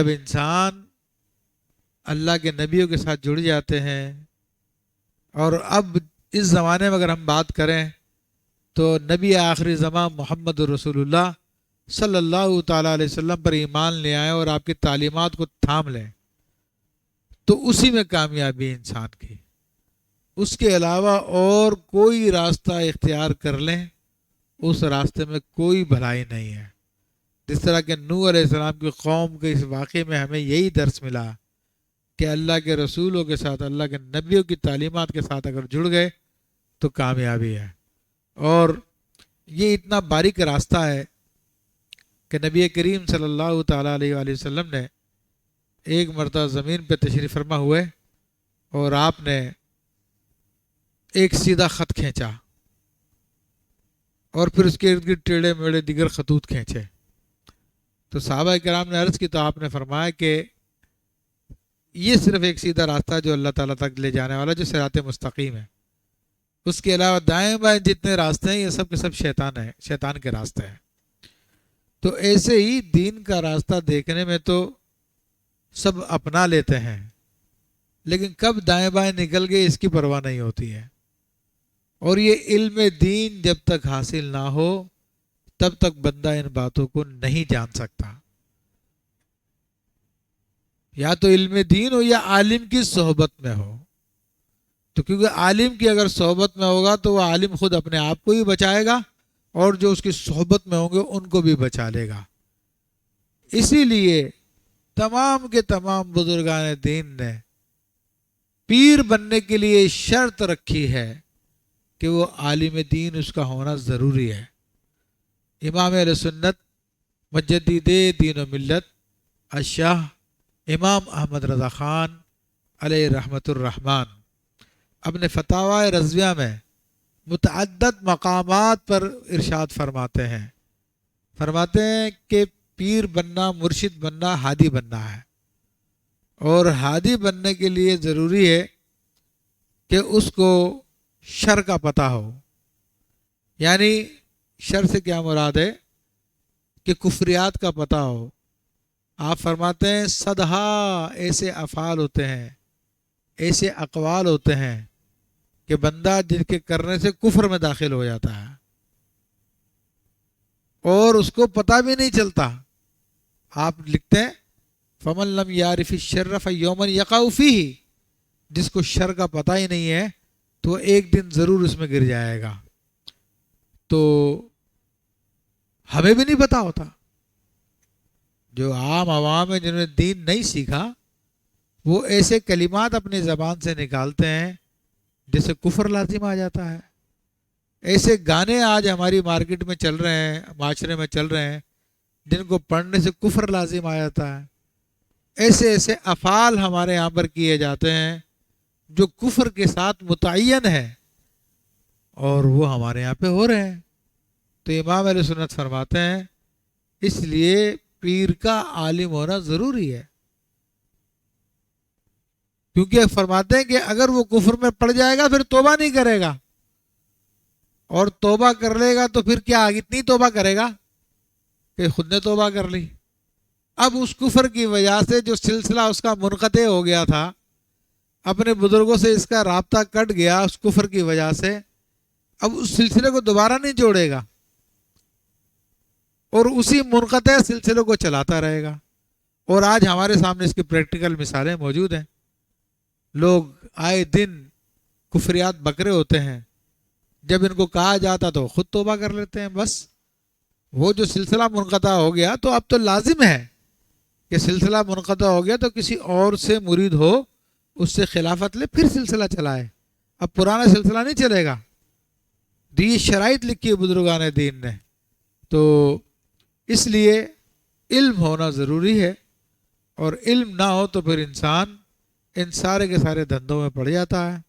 جب انسان اللہ کے نبیوں کے ساتھ جڑ جاتے ہیں، اور اب اس زمانے میں اگر ہم بات کریں تو نبی آخری زمان محمد رسول اللہ صلی اللہ تعالیٰ علیہ وسلم پر ایمان لے آئیں اور آپ کی تعلیمات کو تھام لیں، تو اسی میں کامیابی ہے انسان کی۔ اس کے علاوہ اور کوئی راستہ اختیار کر لیں، اس راستے میں کوئی بھلائی نہیں ہے۔ جس طرح کہ نوح علیہ السلام کی قوم کے اس واقعے میں ہمیں یہی درس ملا کہ اللہ کے رسولوں کے ساتھ، اللہ کے نبیوں کی تعلیمات کے ساتھ اگر جڑ گئے تو کامیابی ہے۔ اور یہ اتنا باریک راستہ ہے کہ نبی کریم صلی اللہ تعالیٰ علیہ وآلہ وسلم نے ایک مرتبہ زمین پہ تشریف فرما ہوئے اور آپ نے ایک سیدھا خط کھینچا اور پھر اس کے ارد گرد ٹیڑھے میڑھے دیگر خطوط کھینچے، تو صحابہ کرام نے عرض کی تو آپ نے فرمایا کہ یہ صرف ایک سیدھا راستہ جو اللہ تعالیٰ تک لے جانے والا، جو صراط مستقیم ہے۔ اس کے علاوہ دائیں بائیں جتنے راستے ہیں یہ سب کے سب شیطان ہیں، شیطان کے راستے ہیں۔ تو ایسے ہی دین کا راستہ دیکھنے میں تو سب اپنا لیتے ہیں، لیکن کب دائیں بائیں نکل گئے اس کی پرواہ نہیں ہوتی ہے۔ اور یہ علم دین جب تک حاصل نہ ہو تب تک بندہ ان باتوں کو نہیں جان سکتا۔ یا تو علم دین ہو یا عالم کی صحبت میں ہو، تو کیونکہ عالم کی اگر صحبت میں ہوگا تو وہ عالم خود اپنے آپ کو ہی بچائے گا اور جو اس کی صحبت میں ہوں گے ان کو بھی بچا لے گا۔ اسی لیے تمام کے تمام بزرگان دین نے پیر بننے کے لیے شرط رکھی ہے کہ وہ عالم دین اس کا ہونا ضروری ہے۔ امام اہل سنت مجدد دین و ملت الشاہ امام احمد رضا خان علیہ رحمۃ الرحمن اپنے فتاوی رضویہ میں متعدد مقامات پر ارشاد فرماتے ہیں کہ پیر بننا، مرشد بننا، ہادی بننا ہے، اور ہادی بننے کے لیے ضروری ہے کہ اس کو شر کا پتہ ہو۔ یعنی شر سے کیا مراد ہے کہ کفریات کا پتہ ہو۔ آپ فرماتے ہیں صدہا ایسے افعال ہوتے ہیں، ایسے اقوال ہوتے ہیں کہ بندہ جن کے کرنے سے کفر میں داخل ہو جاتا ہے اور اس کو پتہ بھی نہیں چلتا۔ آپ لکھتے ہیں فمن لم یعرف الشر فیوما یقع فیہ، جس کو شر کا پتہ ہی نہیں ہے تو ایک دن ضرور اس میں گر جائے گا۔ تو ہمیں بھی نہیں پتہ ہوتا، جو عام عوام ہے جنہوں نے دین نہیں سیکھا وہ ایسے کلمات اپنی زبان سے نکالتے ہیں جس سے کفر لازم آ جاتا ہے۔ ایسے گانے آج ہماری مارکیٹ میں چل رہے ہیں، معاشرے میں چل رہے ہیں، جن کو پڑھنے سے کفر لازم آ جاتا ہے۔ ایسے ایسے افعال ہمارے یہاں پر کیے جاتے ہیں جو کفر کے ساتھ متعین ہے اور وہ ہمارے یہاں پہ ہو رہے ہیں۔ تو امام اہل سنت فرماتے ہیں اس لیے پیر کا عالم ہونا ضروری ہے، کیونکہ فرماتے ہیں کہ اگر وہ کفر میں پڑ جائے گا پھر توبہ نہیں کرے گا، اور توبہ کر لے گا تو پھر کیا اتنی توبہ کرے گا کہ خود نے توبہ کر لی۔ اب اس کفر کی وجہ سے جو سلسلہ اس کا منقطع ہو گیا تھا، اپنے بزرگوں سے اس کا رابطہ کٹ گیا اس کفر کی وجہ سے، اب اس سلسلے کو دوبارہ نہیں جوڑے گا اور اسی منقطع سلسلے کو چلاتا رہے گا۔ اور آج ہمارے سامنے اس کی پریکٹیکل مثالیں موجود ہیں۔ لوگ آئے دن کفریات بکرے ہوتے ہیں، جب ان کو کہا جاتا تو خود توبہ کر لیتے ہیں۔ بس وہ جو سلسلہ منقطع ہو گیا تو اب تو لازم ہے کہ سلسلہ منقطع ہو گیا تو کسی اور سے مرید ہو، اس سے خلافت لے، پھر سلسلہ چلائے، اب پرانا سلسلہ نہیں چلے گا۔ یہ شرائط لکھی ہے بزرگان دین نے۔ تو اس لیے علم ہونا ضروری ہے، اور علم نہ ہو تو پھر انسان ان سارے کے سارے دھندوں میں پڑ جاتا ہے۔